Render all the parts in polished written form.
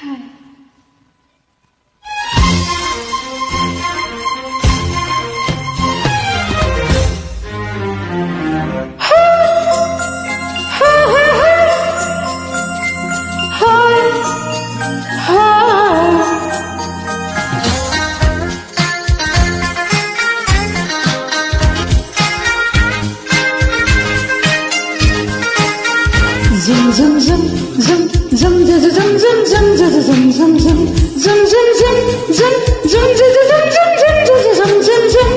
Zum zum zum zum zum zum zum zum zum zum zum zum zum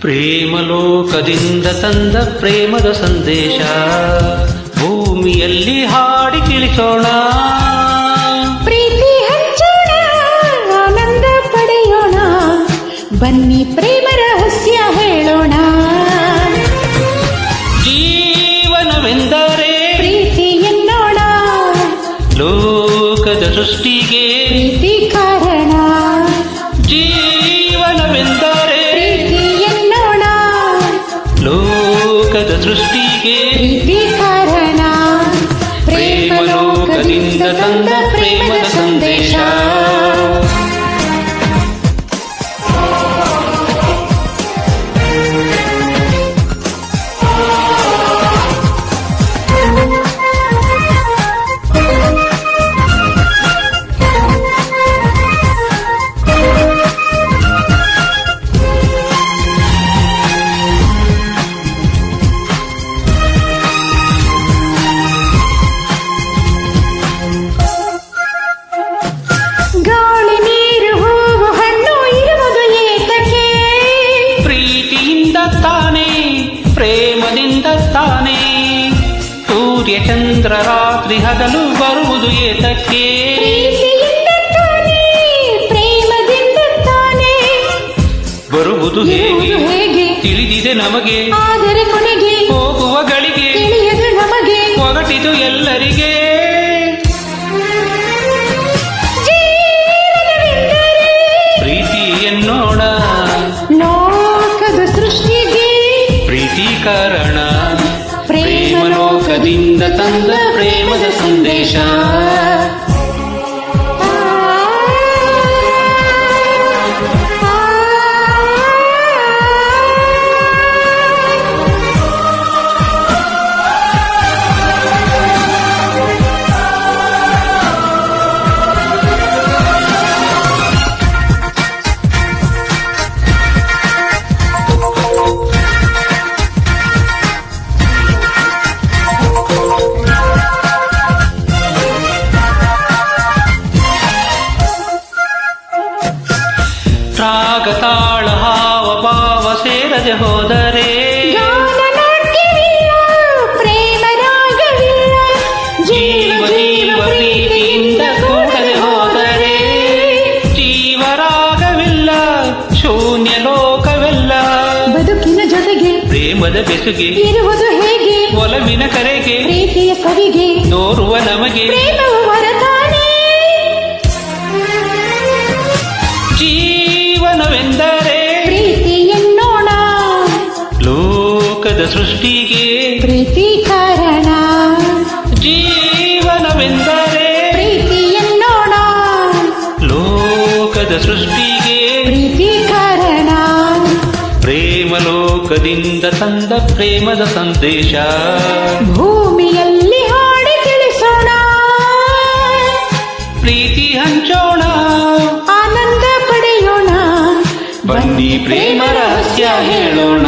ಪ್ರೇಮಲೋಕದಿಂದ ತಂದ ಪ್ರೇಮದ ಸಂದೇಶ ಭೂಮಿಯಲ್ಲಿ ಹಾಡಿ ತಿಳಿಸೋಣ. ಪ್ರೀತಿ ಹಂಚೋಣ, ಆನಂದ ಪಡೆಯೋಣ, ಬನ್ನಿ ಪ್ರೇಮ ರಹಸ್ಯ ಹೇಳೋಣ. ಜೀವನವೆಂದರೆ ಪ್ರೀತಿ ಎನ್ನೋಣ, ಲೋಕದ ಸೃಷ್ಟಿಗೆ ಪ್ರೀತಿ ಕಾರಣ. ಜೀವನವೆಂದರೆ ಪ್ರೀತಿ ಎನ್ನೋಣ, ಲೋಕದ ಸೃಷ್ಟಿಗೆ ಪ್ರೀತಿ ಕಾರಣ. ಪ್ರೇಮಲೋಕದಿಂದ ತಂದ ಪ್ರೇಮದ ಸಂದೇಶ. ಗಾಳಿ ನೀರು ಹೂವು ಹಣ್ಣು ಇರುವುದು ಏತಕ್ಕೆ? ಪ್ರೀತಿಯಿಂದ ತಾನೇ, ಪ್ರೇಮದಿಂದ ತಾನೇ. ಸೂರ್ಯ ಚಂದ್ರ ರಾತ್ರಿ ಹಗಲು ಬರುವುದು ಏತಕ್ಕೆ? ಪ್ರೀತಿಯಿಂದ ತಾನೇ, ಪ್ರೇಮದಿಂದ ತಾನೇ. ಬರುವುದು ಹೇಗೆ ಇರುವುದು ಹೇಗೆ? ತಿಳಿದಿದೆ ನಮಗೆ, ಆದರೆ ಕೊನೆಗೆ ಹೋಗುವ ಗಳಿಗೆ ತಿಳಿಯದು ನಮಗೆ. ಒಗಟಿದು ಎಲ್ಲರಿಗೆ. ಜೀವನವೆಂದರೆ ಪ್ರೀತಿ ಎನ್ನೋಣ, ಲೋಕದ ಸೃಷ್ಟಿಗೆ ಪ್ರೀತಿ ಕಾರಣ. ಪ್ರೇಮಲೋಕದಿಂದ ತಂದ ಪ್ರೇಮದ ಸಂದೇಶ. ರಾಗ ತಾಳ ಹಾವ ಭಾವ ಸೇರದೆ ಹೋದರೆ ಗಾನ ನಾಟ್ಯವಿಲ್ಲ, ಪ್ರೇಮ ರಾಗವಿಲ್ಲ. ಜೀವ ಜೀವ ಪ್ರೀತಿಯಿಂದ ಕೂಡದೆ ಹೋದರೆ ಜೀವರಾಗವಿಲ್ಲ, ಶೂನ್ಯ ಲೋಕವೆಲ್ಲ. ಬದುಕಿನ ಜೊತೆಗೆ ಪ್ರೇಮದ ಬೆಸುಗೆ ಇರುವುದು ಹೇಗೆ? ಒಲವಿನ ಕರೆಗೆ ಪ್ರೀತಿಯ ಸವಿಗೆ ತೋರುವ ನಮಗೆ ಪ್ರೇಮವು ವರದಾನೆ. ಜೀವನವೆಂದರೆ ಪ್ರೀತಿ ಎನ್ನೋಣ, ಲೋಕದ ಸೃಷ್ಟಿಗೆ ಪ್ರೀತಿ ಕಾರಣ. ಜೀವನವೆಂದರೆ ಪ್ರೀತಿ ಎನ್ನೋಣ, ಲೋಕದ ಸೃಷ್ಟಿಗೆ ಪ್ರೀತಿ ಕಾರಣ. ಪ್ರೇಮಲೋಕದಿಂದ ತಂದ ಪ್ರೇಮದ ಸಂದೇಶ. ಭೂಮಿಯಲ್ಲಿ ಹಾಡಿ ತಿಳಿಸೋಣ, ಪ್ರೀತಿ ಹಂಚೋಣ, ಆನಂದ ಪಡೆಯೋಣ, ಬನ್ನಿ ಪ್ರೇಮ ರಹಸ್ಯ ಹೇಳೋಣ.